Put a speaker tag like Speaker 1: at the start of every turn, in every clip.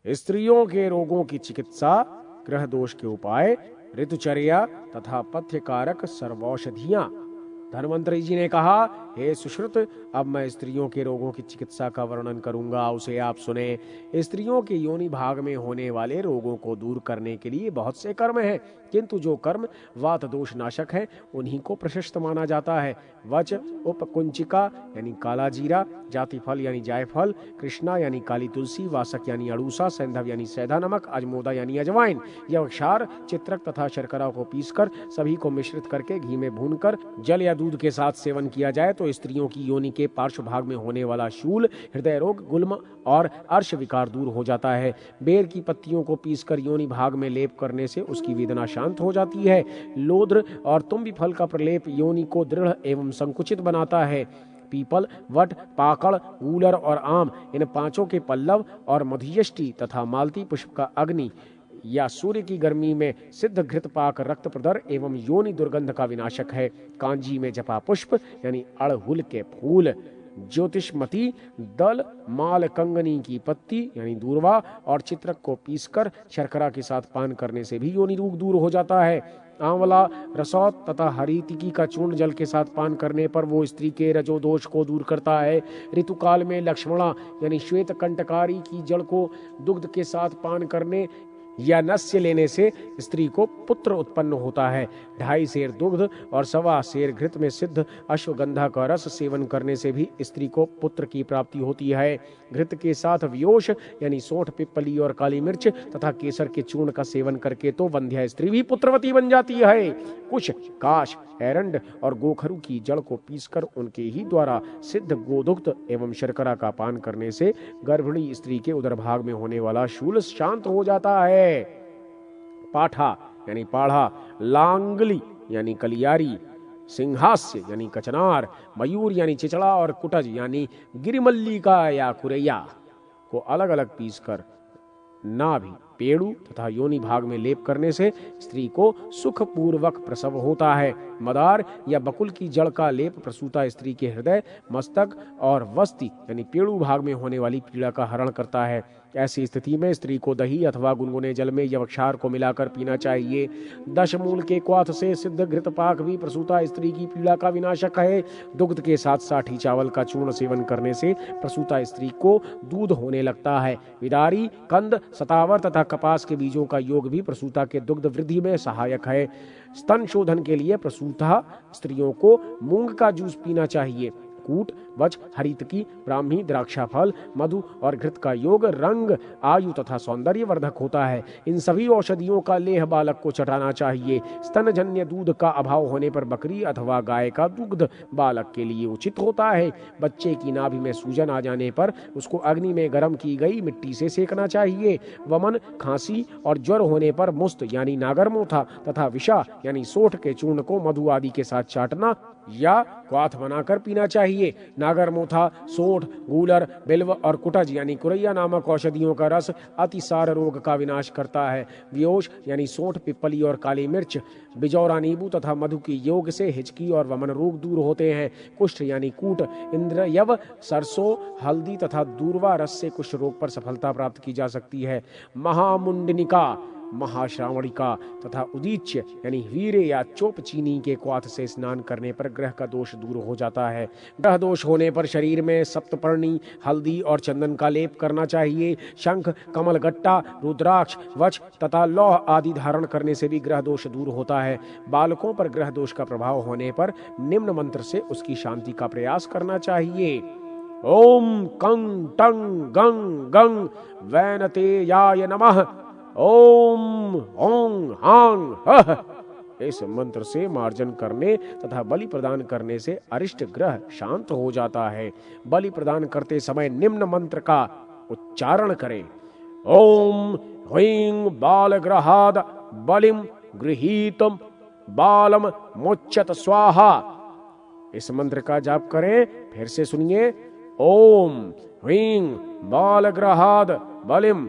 Speaker 1: स्त्रियों के रोगों की चिकित्सा, ग्रह दोष के उपाय, ऋतुचर्या तथा पथ्यकारक सर्वौषधियां। धन्वंतरि जी ने कहा, हे सुश्रुत, अब मैं स्त्रियों के रोगों की चिकित्सा का वर्णन करूंगा, उसे आप सुने। स्त्रियों के योनि भाग में होने वाले रोगों को दूर करने के लिए बहुत से कर्म हैं, किंतु जो कर्म वात दोष नाशक हैं उन्हीं को प्रशस्त माना जाता है। वच, उपकुंचिका यानी काला जीरा, जातिफल यानी जायफल, कृष्णा यानी काली तुलसी, वासक यानी अड़ूसा, सैंधव यानी सैधा नमक, अजमोदा यानी अजवाइन, यवक्षार, चित्रक तथा शर्करा को पीसकर सभी को मिश्रित करके घी में भूनकर जल या दूध के साथ सेवन किया जाए तो स्त्रियों की योनि के पार्श्व भाग में होने वाला शूल, हृदय रोग, गुल्म और अर्श विकार दूर हो जाता है। बेर की पत्तियों को पीसकर योनि भाग में लेप करने से उसकी वेदना शांत हो जाती है। लोद्र और तुम्बी फल का प्रलेप योनि को दृढ़ एवं संकुचित बनाता है। पीपल, वट, पाकड़, गूलर और आम, इन पांचों के पल्लव और मधुयष्टि तथा मालती पुष्प का अग्नि या सूर्य की गर्मी में सिद्ध घृत पाक रक्त प्रदर एवं योनि दुर्गंध का विनाशक है। कांजी में जपा पुष्प यानी अड़हुल के फूल, ज्योतिषमती दल, माल कंगनी की पत्ती यानी दूर्वा और चित्रक को पीसकर शर्करा के साथ पान करने से भी योनि रोग दूर हो जाता है। आंवला, रसौत तथा हरीतिकी का चूर्ण जल के साथ पान करने पर वो स्त्री के रजोदोष को दूर करता है। ऋतुकाल में लक्ष्मणा यानी श्वेत कंटकारी की जड़ को दुग्ध के साथ पान करने या नस्य लेने से स्त्री को पुत्र उत्पन्न होता है। 2.5 सेर दुग्ध और 1.25 सेर घृत में सिद्ध अश्वगंधा का रस सेवन करने से भी स्त्री को पुत्र की प्राप्ति होती है। घृत के साथ व्योष यानी सोंठ, पिप्पली और काली मिर्च तथा केसर के चूर्ण का सेवन करके तो वंध्या स्त्री भी पुत्रवती बन जाती है। कुश, काश, एरंड और गोखरू की जड़ को पीसकर उनके ही द्वारा सिद्ध गोदुग्ध एवं शर्करा का पान करने से गर्भिणी स्त्री के उदर भाग में होने वाला शूल शांत हो जाता है। पाठा यानी पाढ़ा, लांगली यानी कलियारी, सिंहास्य यानी कचनार, मयूर यानी चिचड़ा और कुटज यानी गिरिमल्लिका या कुरैया को अलग अलग पीसकर नाभि, पेड़ू तथा योनि भाग में लेप करने से स्त्री को सुख पूर्वक प्रसव होता है। मदार या बकुल की जड़ का लेप प्रसूता स्त्री के हृदय, मस्तक और वस्ति यानी पेड़ू भाग में होने वाली पीड़ा का हरण करता है। ऐसी स्थिति में स्त्री को दही अथवा गुनगुने जल में यवक्षार को मिलाकर पीना चाहिए। 10 मूल के क्वाथ से सिद्ध घृत पाक भी प्रसूता स्त्री की पीड़ा का विनाशक है। दुग्ध के साथ साठी चावल का चूर्ण सेवन करने से प्रसूता स्त्री को दूध होने लगता है। विदारी, कंद, सतावर तथा कपास के बीजों का योग भी प्रसूता के दुग्ध वृद्धि में सहायक है। स्तन शोधन के लिए प्रसूता स्त्रियों को मूंग का जूस पीना चाहिए। कूट, वच, हरितकी, ब्राह्मी, द्राक्षा फल, मधु और घृत का योग रंग, आयु तथा सौंदर्य वर्धक होता है। इन सभी औषधियों का लेह बालक को चटाना चाहिए। स्तनजन्य दूध का अभाव होने पर बकरी अथवा गाय का दुग्ध बालक के लिए उचित होता है। बच्चे की नाभि में सूजन आ जाने पर उसको अग्नि में गर्म की गई मिट्टी से सेकना चाहिए। वमन, खांसी और ज्वर होने पर मुस्त यानी नागरमोथा तथा विषा यानी सोठ के चूर्ण को मधु आदि के साथ चाटना या क्वाथ बनाकर पीना चाहिए। नागरमोथा, सोंठ, गूलर, बिल्व और कुटज यानी कुरैया नामक औषधियों का रस अतिसार रोग का विनाश करता है। व्योष यानी सोंठ, पिप्पली और काली मिर्च, बिजौरा नींबू तथा मधु के योग से हिचकी और वमन रोग दूर होते हैं। कुष्ठ यानी कूट, इंद्रयव, सरसों, हल्दी तथा दूर्वा रस से कुष्ठ रोग पर सफलता प्राप्त की जा सकती है। महामुंडनिका, महाश्रावणिका तथा उदीच्य यानी हीरे या चोप चीनी के क्वाथ से स्नान करने पर ग्रह का दोष दूर हो जाता है। ग्रह दोष होने पर शरीर में सप्तपर्णी, हल्दी और चंदन का लेप करना चाहिए। शंख, कमल गट्टा, रुद्राक्ष, वच तथा लौह आदि धारण करने से भी ग्रह दोष दूर होता है। बालकों पर ग्रह दोष का प्रभाव होने पर निम्न मंत्र से उसकी शांति का प्रयास करना चाहिए। ओम कंग टंग गंग गंग वैनतेयाय नमः। ओम ओंग हांग हः। इस मंत्र से मार्जन करने तथा बलि प्रदान करने से अरिष्ट ग्रह शांत हो जाता है। बलि प्रदान करते समय निम्न मंत्र का उच्चारण करें। ओम ह्रीं बालग्रहाद बलिम गृहीतम बालम मुच्यत स्वाहा। इस मंत्र का जाप करें। फिर से सुनिए। ओम ह्रीं बालग्रहाद बलिम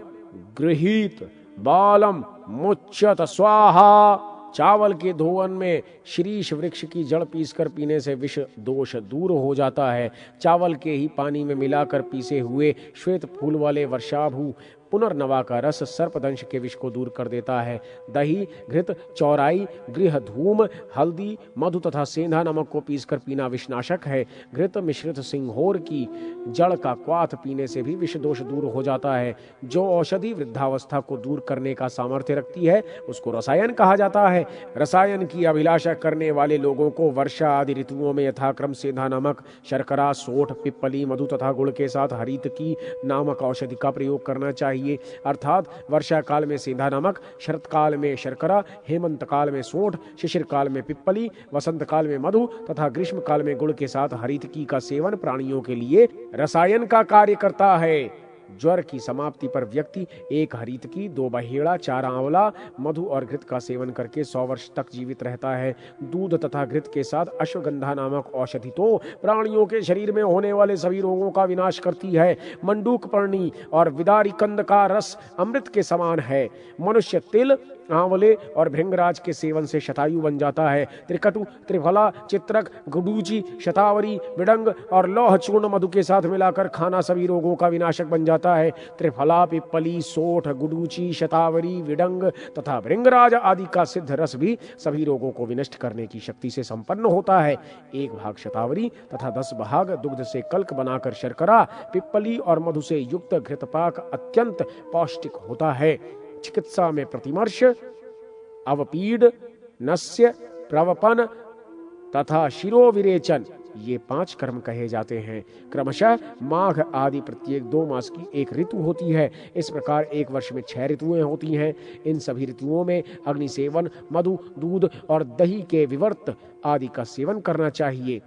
Speaker 1: गृहीत बालम मुच्यत स्वाहा। चावल के धोवन में शीरीष वृक्ष की जड़ पीसकर पीने से विष दोष दूर हो जाता है। चावल के ही पानी में मिलाकर पीसे हुए श्वेत फूल वाले वर्षाभू पुनर्नवा का रस सर्पदंश के विष को दूर कर देता है। दही, घृत, चौराई, गृह धूम, हल्दी, मधु तथा सेंधा नमक को पीसकर पीना विषनाशक है। घृत मिश्रित सिंघोर की जड़ का क्वाथ पीने से भी विष दोष दूर हो जाता है। जो औषधि वृद्धावस्था को दूर करने का सामर्थ्य रखती है उसको रसायन कहा जाता है। रसायन की अभिलाषा करने वाले लोगों को वर्षा आदि ऋतुओं में यथाक्रम सेंधा नमक, शर्करा, सोठ, पिप्पली, मधु तथा गुड़ के साथ हरितकी नामक औषधि का प्रयोग करना चाहिए। अर्थात वर्षा काल में सेंधा नमक, शरत काल में शर्करा, हेमंत काल में सोंठ, शिशिर काल में पिप्पली, वसंत काल में मधु तथा ग्रीष्म काल में गुड़ के साथ हरितकी का सेवन प्राणियों के लिए रसायन का कार्य करता है। ज्वर की समाप्ति पर व्यक्ति 1 हरितकी, 2 बहेड़ा, 4 आंवला, मधु और घृत का सेवन करके 100 वर्ष तक जीवित रहता है। दूध तथा घृत के साथ अश्वगंधा नामक औषधि तो प्राणियों के शरीर में होने वाले सभी रोगों का विनाश करती है। मंडूक पर्णी और विदारी कंद का रस अमृत के समान है। मनुष्य तिल, आंवले और भृंगराज के सेवन से शतायु बन जाता है। त्रिकटु, त्रिफला, चित्रक, गुडूची, शतावरी, विडंग और लौह चूर्ण मधु के साथ मिलाकर खाना सभी रोगों का विनाशक बन जाता है। त्रिफला, पिप्पली, सोठ, गुडूची, शतावरी, विडंग तथा भृंगराज आदि का सिद्ध रस भी सभी रोगों को विनष्ट करने की शक्ति से संपन्न होता है। 1 भाग शतावरी तथा 10 भाग दुग्ध से कल्क बनाकर शर्करा, पिप्पली और मधु से युक्त घृतपाक अत्यंत पौष्टिक होता है। चिकित्सा में प्रतिमर्श, अवपीड, नस्य, प्रवपन तथा शिरोविरेचन ये 5 कर्म कहे जाते हैं। क्रमशः माघ आदि प्रत्येक 2 मास की एक ऋतु होती है। इस प्रकार एक वर्ष में 6 ऋतुएं होती हैं। इन सभी ऋतुओं में अग्नि सेवन, मधु, दूध और दही के विवर्त आदि का सेवन करना चाहिए।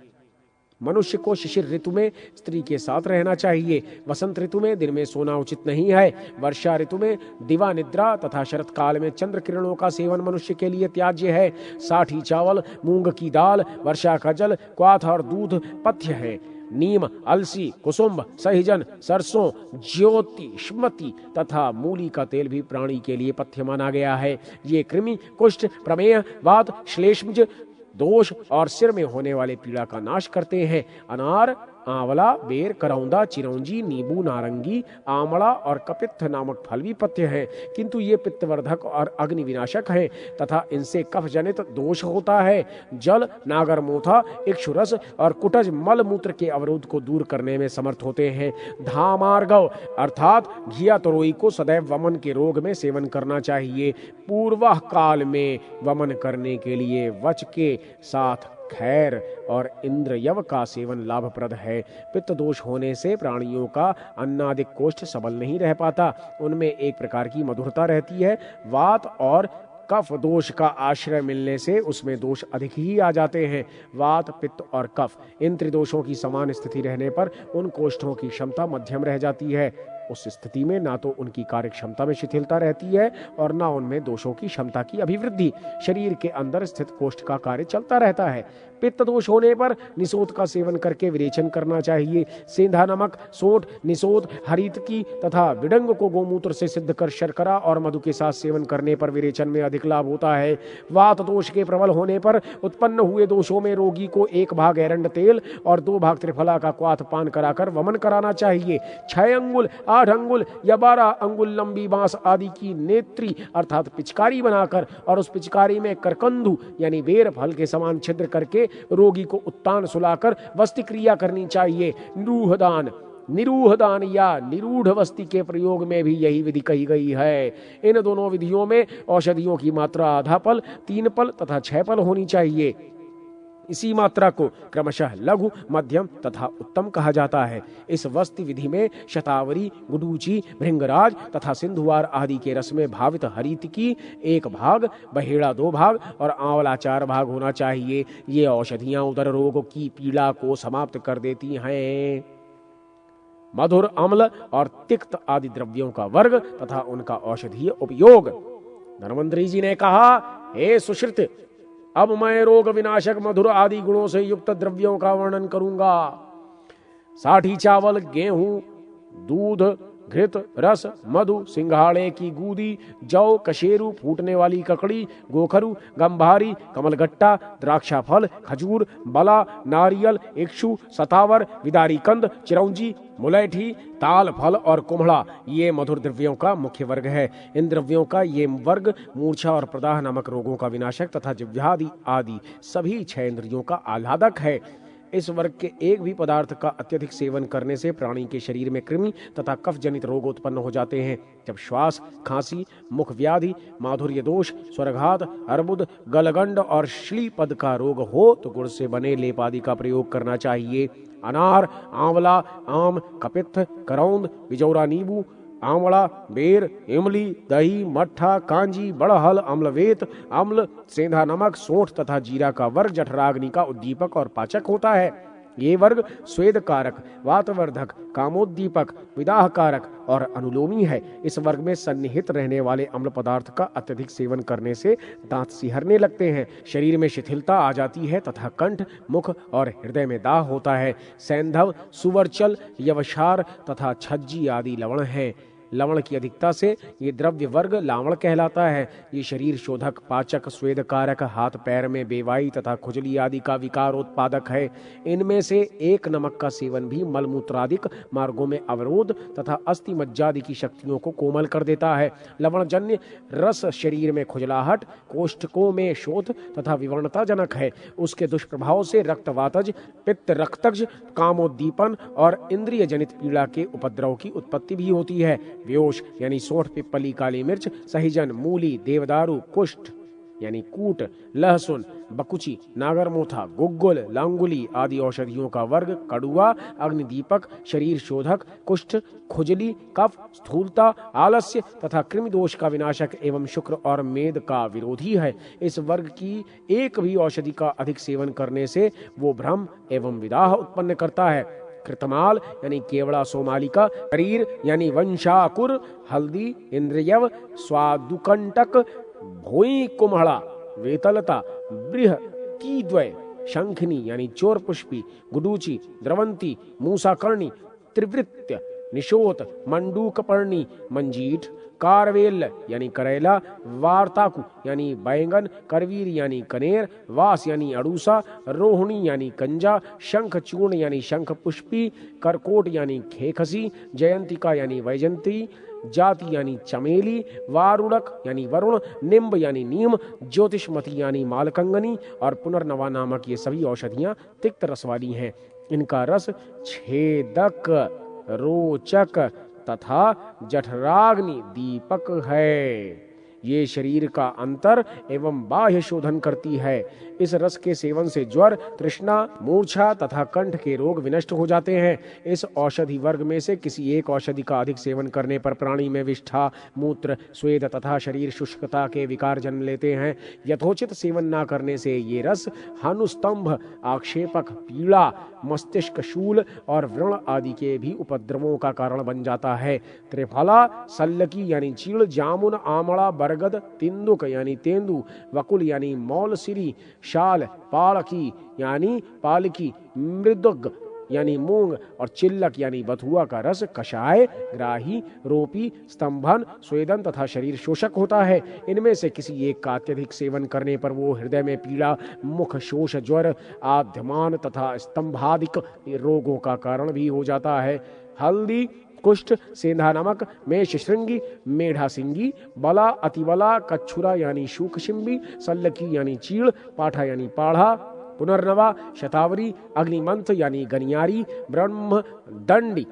Speaker 1: मनुष्य को शिशिर ऋतु में स्त्री के साथ रहना चाहिए। वसंत ऋतु में दिन में सोना उचित नहीं है। वर्षा ऋतु में दिवा निद्रा तथा शरत काल में चंद्र किरणों का सेवन मनुष्य के लिए त्याज्य है। साठी चावल, मूंग की दाल, वर्षा का जल, क्वाथ और दूध पथ्य है। नीम, अलसी, कुसुम्ब, सहिजन, सरसों, ज्योति, स्मति तथा मूली का तेल भी प्राणी के लिए पथ्य माना गया है। ये कृमि, कुष्ठ, प्रमेह, वात, श्लेष्मज दोष और सिर में होने वाले पीड़ा का नाश करते हैं। अनार, आंवला, बेर, करौंदा, चिरौंजी, नींबू, नारंगी, आमला और कपित्थ नामक फल भी पथ्य हैं, किंतु ये पित्तवर्धक और अग्नि विनाशक हैं तथा इनसे कफ जनित दोष होता है। जल, नागरमोथा, इक्षुरस और कुटज मल मूत्र के अवरोध को दूर करने में समर्थ होते हैं। धामार्गव अर्थात घिया तरोई को सदैव वमन के रोग में सेवन करना चाहिए। पूर्वाह काल में वमन करने के लिए वच के साथ खैर और इंद्रयव का सेवन लाभप्रद है। पित्त दोष होने से प्राणियों का अन्नादिक कोष्ठ सबल नहीं रह पाता। उनमें एक प्रकार की मधुरता रहती है। वात और कफ दोष का आश्रय मिलने से उसमें दोष अधिक ही आ जाते हैं। वात, पित्त और कफ इन त्रिदोषों की समान स्थिति रहने पर उन कोष्ठों की क्षमता मध्यम रह जाती है। उस स्थिति में ना तो उनकी कार्य क्षमता में शिथिलता रहती है और ना उनमें दोषों की क्षमता की अभिवृद्धि। शरीर के अंदर स्थित कोष्ठ का कार्य चलता रहता है। पित्त दोष होने पर निसोद का सेवन करके विरेचन करना चाहिए। सेंधा नमक, सोंठ, निसोद, हरितकी तथा विडंग को गोमूत्र से सिद्ध कर शर्करा और मधु के साथ सेवन करने पर विरेचन में अधिक लाभ होता है। वात दोष के प्रबल होने पर उत्पन्न हुए दोषों में रोगी को 1 भाग एरंड तेल और 2 भाग त्रिफला का क्वाथ पान कराकर वमन कराना चाहिए। 6 अंगुल, 8 अंगुल या 12 अंगुल लंबी बांस आदि की नेत्री अर्थात पिचकारी बनाकर और उस पिचकारी में करकंदू यानी बेर फल के समान छिद्र करके रोगी को उत्तान सुलाकर वस्ति क्रिया करनी चाहिए। निरूह दान या निरूढ़ वस्ति के प्रयोग में भी यही विधि कही गई है। इन दोनों विधियों में औषधियों की मात्रा आधा पल, 3 पल तथा 6 पल होनी चाहिए। इसी मात्रा को क्रमशः लघु, मध्यम तथा उत्तम कहा जाता है। इस वस्ति विधि में शतावरी, गुडूची, भृंगराज तथा सिंधुवार आदि के रस में भावित हरितकी 1 भाग, बहेड़ा 2 भाग और आंवला 4 भाग होना चाहिए। ये औषधियां उदर रोग की पीड़ा को समाप्त कर देती हैं। मधुर, अम्ल और तिक्त आदि द्रव्यों का वर्ग तथा उनका औषधीय उपयोग। धन्वंतरी जी ने कहा, हे सुश्रुत, अब मैं रोग विनाशक मधुर आदि गुणों से युक्त द्रव्यों का वर्णन करूंगा। साठी चावल, गेहूं, दूध, घृत, रस, मधु, सिंघाड़े की गूदी, जौ, कशेरू, फूटने वाली ककड़ी, गोखरू, गंभारी, कमलगट्टा, द्राक्षा फल, खजूर, बला, नारियल, इक्षु, सतावर, विदारी कंद, चिरौंजी, मुलैठी, ताल फल और कुम्हड़ा ये मधुर द्रव्यों का मुख्य वर्ग है। इन द्रव्यों का ये वर्ग मूर्छा और प्रदाह नामक रोगों का विनाशक तथा जिह्वादि आदि सभी 6 इंद्रियों का आह्लादक है। इस वर्ग के एक भी पदार्थ का अत्यधिक सेवन करने से प्राणी के शरीर में कृमि तथा कफ जनित रोग उत्पन्न हो जाते हैं। जब श्वास, खांसी, मुख व्याधि, माधुर्य दोष, स्वरघात, अर्बुद, गलगंड और श्लीपद का रोग हो तो गुड़ से बने लेप आदि का प्रयोग करना चाहिए। अनार, आंवला, आम, कपित्थ, करौंद, बिजौरा नींबू, आंवला, बेर, इमली, दही, मट्ठा, कांजी, बड़हल, अम्लवेत, अम्ल, सेंधा नमक, सोंठ तथा जीरा का वर्ग जठराग्नि का उद्दीपक और पाचक होता है। ये वर्ग स्वेद कारक, वातवर्धक, कामोद्दीपक, विदाह कारक और अनुलोमी है। इस वर्ग में सन्निहित रहने वाले अम्ल पदार्थ का अत्यधिक सेवन करने से दांत सिहरने लगते हैं, शरीर में शिथिलता आ जाती है तथा कंठ, मुख और हृदय में दाह होता है। सैंधव, सुवरचल, यवसार तथा छज्जी आदि लवण हैं। लवण की अधिकता से ये द्रव्य वर्ग लावण कहलाता है। ये शरीर शोधक, पाचक, स्वेद कारक, हाथ पैर में बेवाई तथा खुजली आदि का विकार उत्पादक है। इनमें से एक नमक का सेवन भी मलमूत्रादिक मार्गों में अवरोध तथा अस्थि मज्जादि की शक्तियों को कोमल कर देता है। लवणजन्य रस शरीर में खुजलाहट, कोष्ठकों में शोथ तथा विवर्णता जनक है। उसके दुष्प्रभाव से रक्तवातज, पित्त रक्तज, कामोद्दीपन और इंद्रिय जनित पीड़ा के उपद्रव की उत्पत्ति भी होती है। व्योश यानी सोंठ, पिप्पली, काली मिर्च, सहिजन, मूली, देवदारू, कुष्ठ यानी कूट, लहसुन, बकुची, नागरमोथा, गुग्गुल, लांगुली आदि औषधियों का वर्ग कड़ुआ, अग्निदीपक, शरीर शोधक, कुष्ठ, खुजली, कफ, स्थूलता, आलस्य तथा कृमिदोष का विनाशक एवं शुक्र और मेद का विरोधी है। इस वर्ग की एक भी औषधि का अधिक सेवन करने से वो भ्रम एवं विदाह उत्पन्न करता है। कृतमाल यानी केवड़ा सोमालिका, शरीर यानी वंशाकुर, हल्दी, इंद्रियव, स्वादुकंटक, भोई कुम्हड़ा, वेतलता, बृह, कीद्वय, शंखनी यानी चोर पुष्पी, गुडूची, द्रवंती, मूसाकर्णी, त्रिवृत्य, निशोत, मंडूकपर्णी, मंजीठ, कारवेल यानी करेला, वार्ताकु यानी बैंगन, करवीर यानी कनेर, वास यानी अड़ूसा, रोहिणी यानी कंजा, शंख चूर्ण यानी शंख पुष्पी, करकोट यानी खेखसी, जयंतिका यानी वैजंती, जाति यानी चमेली, वारुणक यानी वरुण, निम्ब यानी नीम, ज्योतिषमती यानी मालकंगनी और पुनर्नवा नामक ये सभी औषधियां तिक्त रस वाली हैं। इनका रस छेदक, रोचक तथा जठराग्नि दीपक है। ये शरीर का अंतर एवं बाह्य शोधन करती है। इस रस के सेवन से ज्वर, तृष्णा, मूर्छा तथा कंठ के रोग विनष्ट हो जाते हैं। इस औषधि वर्ग में से किसी एक औषधि का अधिक सेवन करने पर प्राणी में विष्ठा, मूत्र, स्वेद तथा शरीर शुष्कता के विकार जन्म लेते हैं। यथोचित सेवन न करने से ये रस हानुस्तंभ, आक्षेपक, पीड़ा, मस्तिष्क शूल और व्रण आदि के भी उपद्रवों का कारण बन जाता है। त्रिफला, सल्लकी यानी चीड़, जामुन, आमला, बरगद, तिंदुक यानी तेंदु, वकुल यानी मौलसिरी, शाल, पालकी यानी पालकी, मृदुग यानी मूंग और चिल्लक यानी बथुआ का रस कषाय, ग्राही, रोपी, स्तंभन, स्वेदन तथा शरीर शोषक होता है। इनमें से किसी एक का अत्यधिक सेवन करने पर वो हृदय में पीड़ा, मुख शोष, ज्वर, आद्यमान तथा स्तंभादिक रोगों का कारण भी हो जाता है। हल्दी, कुष्ठ, सेंधा नमक, मेष श्रृंगी, मेढ़ा सिंगी, बला, अतिबला, कच्छुरा यानी शूकशिंबी, सल्लकी यानी चीड़, पाठा यानी पाढ़ा, पुनर्नवा, शतावरी, अग्निमंथ यानी गनियारी, ब्रह्म दंडी,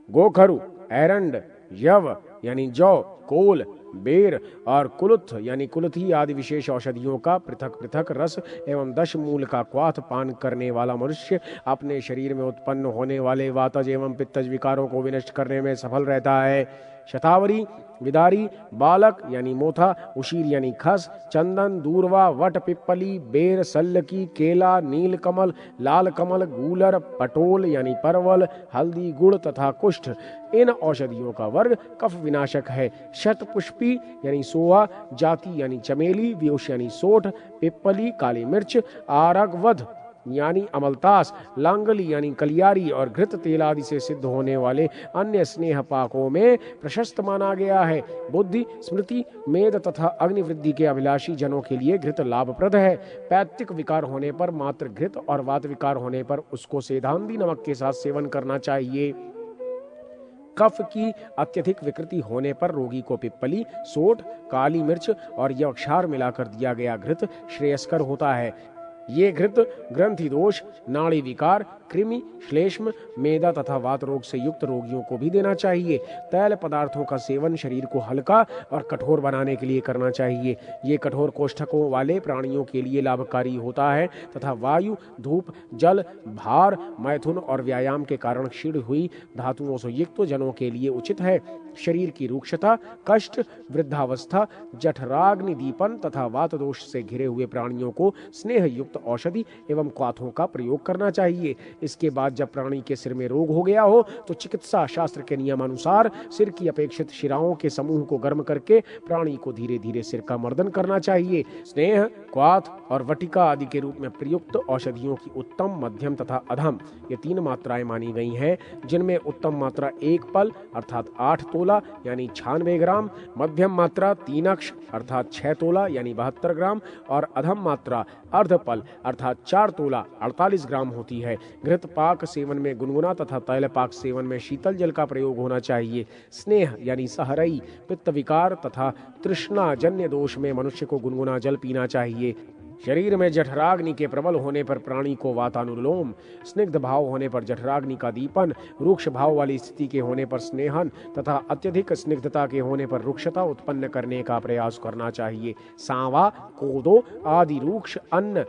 Speaker 1: गोखरु, एरंड, यव यानी जौ, कोल, बेर और कुलुथ यानी कुलथी आदि विशेष औषधियों का पृथक पृथक रस एवं 10 मूल का क्वाथ पान करने वाला मनुष्य अपने शरीर में उत्पन्न होने वाले वातज एवं पित्तज विकारों को विनष्ट करने में सफल रहता है। शतावरी, विदारी, बालक यानी मोथा, उशीर यानी खस, चंदन, दूरवा, वट, पिप्पली, बेर, सल्लकी, केला, नील कमल, लाल कमल, गूलर, पटोल यानी परवल, हल्दी, गुड़ तथा कुष्ठ इन औषधियों का वर्ग कफ विनाशक है। शतपुष्पी यानी सोआ, जाति यानी चमेली, व्योश यानी सोठ, पिप्पली, काली मिर्च, आरगवध यानी अमलतास, लांगली यानी कलियारी और घृत तेल आदि से सिद्ध होने वाले अन्य स्नेह पाकों में प्रशस्त माना गया है। बुद्धि, स्मृति, मेद तथा अग्निवृद्धि के अभिलाषी जनों के लिए घृत लाभप्रद है। पैत्तिक विकार होने पर मात्र घृत और वात विकार होने पर उसको सेधांदी नमक के साथ सेवन करना चाहिए। कफ की अत्यधिक विकृति होने पर रोगी को पिप्पली, सोंठ, काली मिर्च और यवक्षार मिलाकर दिया गया घृत श्रेयस्कर होता है। ये घृत ग्रंथि दोष, नाड़ी विकार, कृमि, श्लेष्म, मेदा तथा वात रोग से युक्त रोगियों को भी देना चाहिए। तैल पदार्थों का सेवन शरीर को हल्का और कठोर बनाने के लिए करना चाहिए। ये कठोर कोष्ठकों वाले प्राणियों के लिए लाभकारी होता है तथा वायु, धूप, जल, भार, मैथुन और व्यायाम के कारण क्षीण हुई धातुओं से युक्त जनों के लिए उचित है। शरीर की रूक्षता, कष्ट, वृद्धावस्था, जठराग्नि दीपन तथा वात दोष से घिरे हुए प्राणियों को स्नेह युक्त औषधि एवं क्वाथों का प्रयोग करना चाहिए। इसके बाद जब प्राणी के सिर में रोग हो गया हो तो चिकित्सा शास्त्र के नियमानुसार सिर की अपेक्षित शिराओं के समूह को गर्म करके प्राणी को धीरे धीरे सिर का मर्दन करना चाहिए। स्नेह, क्वाथ और वटिका आदि के रूप में प्रयुक्त औषधियों की उत्तम, मध्यम तथा अधम ये 3 मात्राएं मानी गई हैं, जिनमें उत्तम मात्रा 1 पल अर्थात 8 तोला यानी 96 ग्राम, मध्यम मात्रा 3 अक्ष अर्थात 6 तोला यानी 72 ग्राम और अधम मात्रा अर्ध पल अर्थात 4 तोला 48 ग्राम होती है। घृत पाक सेवन में गुनगुना तथा तैल पाक सेवन में शीतल जल का प्रयोग होना चाहिए। स्नेह यानी सहरई, पित्त विकार तथा तृष्णा जन्य दोष में मनुष्य को गुनगुना जल पीना चाहिए। शरीर में जठराग्नि के प्रबल होने पर प्राणी को वातानुलोम, स्निग्ध भाव होने पर जठराग्नि का दीपन, रूक्ष भाव वाली स्थिति के होने पर स्नेहन तथा अत्यधिक स्निग्धता के होने पर रुक्षता उत्पन्न करने का प्रयास करना चाहिए। सांवा, कोदो आदि रूक्ष अन्न,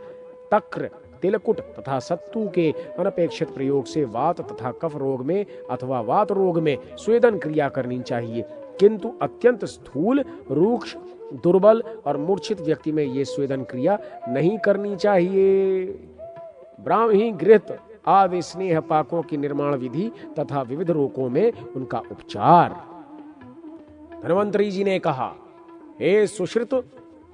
Speaker 1: तक्र, तिलकुट तथा सत्तू के अनपेक्षित प्रयोग से वात तथा कफ रोग में अथवा वात रोग में स्वेदन क्रिया करनी चाहिए, किंतु अत्यंत स्थूल, रूक्ष, दुर्बल और मूर्छित व्यक्ति में ये स्वेदन क्रिया नहीं करनी चाहिए। ब्राह्मी, घृत आदि स्नेह पाकों की निर्माण विधि तथा विविध रोगों में उनका उपचार। धन्वंतरी जी ने कहा, हे सुश्रुत,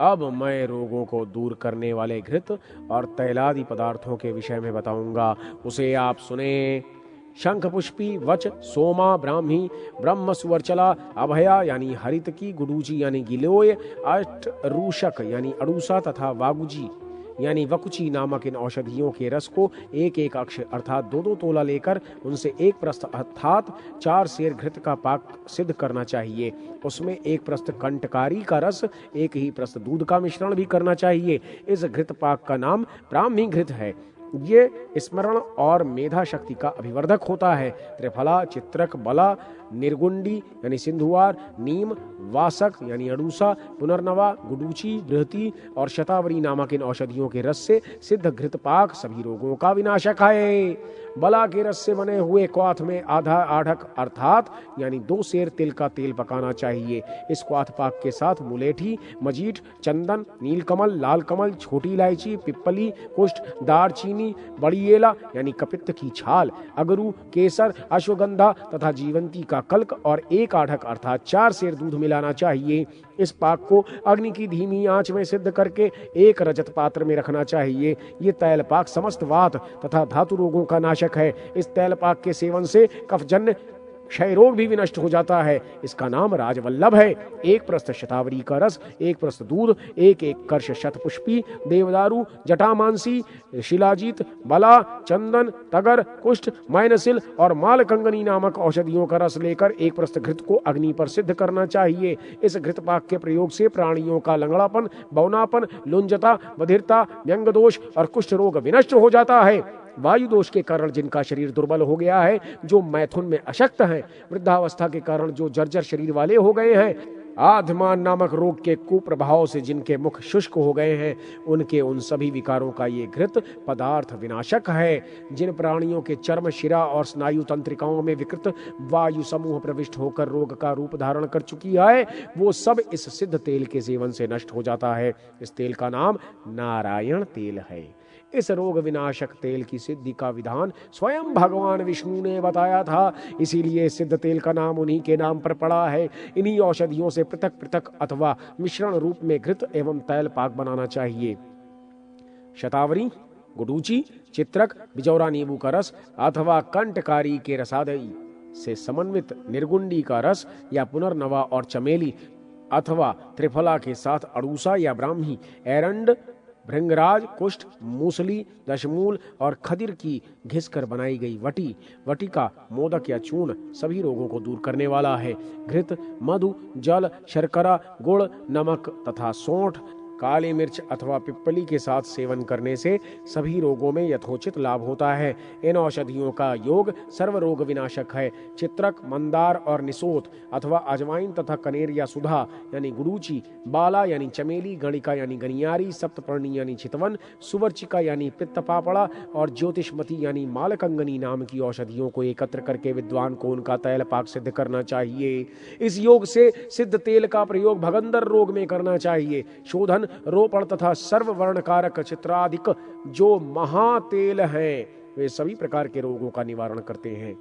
Speaker 1: अब मैं रोगों को दूर करने वाले घृत और तैलादि पदार्थों के विषय में बताऊंगा, उसे आप सुने। शंख पुष्पी, वच, सोमा, ब्राह्मी, ब्रह्म सुवर्चला, अभया यानी हरितकी, गुडूची यानी गिलोय, अष्ट रूषक यानी अड़ूसा तथा वागुजी यानी वकुची नामक इन औषधियों के रस को 1-1 अक्ष अर्थात 2-2 तोला लेकर उनसे 1 प्रस्थ अर्थात 4 सेर घृत का पाक सिद्ध करना चाहिए। उसमें 1 प्रस्थ कंटकारी का रस, 1 ही प्रस्थ दूध का मिश्रण भी करना चाहिए। इस घृत पाक का नाम ब्राह्मी घृत है। ये स्मरण और मेधा शक्ति का अभिवर्धक होता है। त्रिफला, चित्रक, बला, निर्गुंडी यानी सिंधुवार, नीम, वासक यानी अड़ूसा, पुनर्नवा, गुडूची, बृहति और शतावरी नामक इन औषधियों के रस से सिद्ध घृत पाक सभी रोगों का विनाशक है। बला के रस से बने हुए क्वाथ में आधा आढ़क अर्थात यानी 2 सेर तिल का तेल पकाना चाहिए। इस क्वाथ पाक के साथ मुलेठी, मजीठ, चंदन, नीलकमल, लाल कमल, छोटी इलायची, पिप्पली, कुष्ठ, दारचीनी, बड़ी एला यानी कपित्त की छाल, अगरू, केसर, अश्वगंधा तथा जीवंती का कल्क और 1 आढ़क अर्थात 4 सेर दूध मिलाना चाहिए। इस पाक को अग्नि की धीमी आंच में सिद्ध करके 1 रजत पात्र में रखना चाहिए। ये तैल पाक समस्त वात तथा धातु रोगों का नाशक है। इस तैल पाक के सेवन से कफजन्य क्षय रोग भी विनष्ट हो जाता है। इसका नाम राजवल्लभ है। 1 प्रस्थ शतावरी का रस, 1 प्रस्थ दूध, 1-1 कर्ष शतपुष्पी, देवदारू, जटामांसी, शिलाजीत, बला, चंदन, तगर, कुष्ठ, मैनसिल और मालकंगनी नामक औषधियों का रस लेकर 1 प्रस्थ घृत को अग्नि पर सिद्ध करना चाहिए। इस घृत पाक के प्रयोग से प्राणियों का लंगड़ापन, बौनापन, लुंजता, बधिरता, व्यंग दोष और कुष्ठ रोग विनष्ट हो जाता है। वायु दोष के कारण जिनका शरीर दुर्बल हो गया है, जो मैथुन में अशक्त हैं, वृद्धावस्था के कारण जो जर्जर शरीर वाले हो गए हैं, आधमान नामक रोग के कुप्रभाव से जिनके मुख शुष्क हो गए हैं, उनके उन सभी विकारों का ये घृत पदार्थ विनाशक है। जिन प्राणियों के चर्म, शिरा और स्नायु तंत्रिकाओं में विकृत वायु समूह प्रविष्ट होकर रोग का रूप धारण कर चुकी है, वो सब इस सिद्ध तेल के सेवन से नष्ट हो जाता है। इस तेल का नाम नारायण तेल है। इस रोग विनाशक तेल की सिद्धि का विधान स्वयं भगवान विष्णु ने बताया था, इसीलिए सिद्ध तेल का नाम उन्हीं के नाम पर पड़ा है। इन्हीं औषधियों से पृथक पृथक अथवा मिश्रण रूप में घृत एवं तैल पाक बनाना चाहिए। शतावरी गुडूची, चित्रक, बिजौरा नींबू का रस अथवा कंटकारी के रसादई से समन्वित निर्गुंडी का रस या पुनर्नवा और चमेली अथवा त्रिफला के साथ अड़ूसा या ब्राह्मी, एरंड, भृंगराज, कुष्ठ, मूसली, दशमूल और खदिर की घिसकर बनाई गई वटी का मोदक या चूर्ण सभी रोगों को दूर करने वाला है। घृत, मधु, जल, शर्करा, गुड़, नमक तथा सौंठ, काली मिर्च अथवा पिप्पली के साथ सेवन करने से सभी रोगों में यथोचित लाभ होता है। इन औषधियों का योग सर्व रोग विनाशक है। चित्रक, मंदार और निसोत अथवा अजवाइन तथा कनेर या सुधा यानी गुडूची, बाला यानी चमेली, गणिका यानी गनियारी, सप्तपर्णी यानी चितवन, सुवर्चिका यानी पित्त पापड़ा और ज्योतिषमती यानी मालकंगनी नाम की औषधियों को एकत्र करके विद्वान को उनका तैल पाक सिद्ध करना चाहिए। इस योग से सिद्ध तेल का प्रयोग भगंदर रोग में करना चाहिए। शोधन, रोपण तथा सर्व वर्णकारक चित्राधिक जो महातेल हैं वे सभी प्रकार के रोगों का निवारण करते हैं।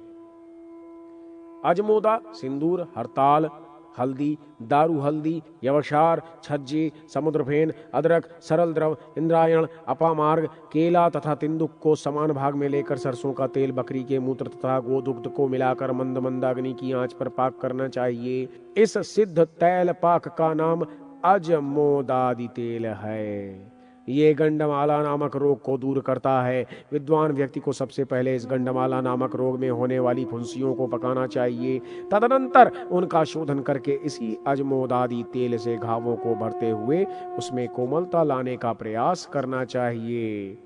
Speaker 1: अजमोदा, सिंदूर, हरताल, हल्दी, दारू हल्दी, यवसार, छज्जे, समुद्रफेन, अदरक, सरल द्रव, इंद्रायण, अपामार्ग, केला तथा तिंदुक को समान भाग में लेकर सरसों का तेल, बकरी के मूत्र तथा गोदुग्ध को मिलाकर मंद मंद अग्नि की आंच पर पाक करना चाहिए। इस सिद्ध तैल पाक का नाम अजमोदादि तेल है। ये गंडमाला नामक रोग को दूर करता है। विद्वान व्यक्ति को सबसे पहले इस गंडमाला नामक रोग में होने वाली फुंसियों को पकाना चाहिए। तदनंतर उनका शोधन करके इसी अजमोदादि तेल से घावों को भरते हुए उसमें कोमलता लाने का प्रयास करना चाहिए।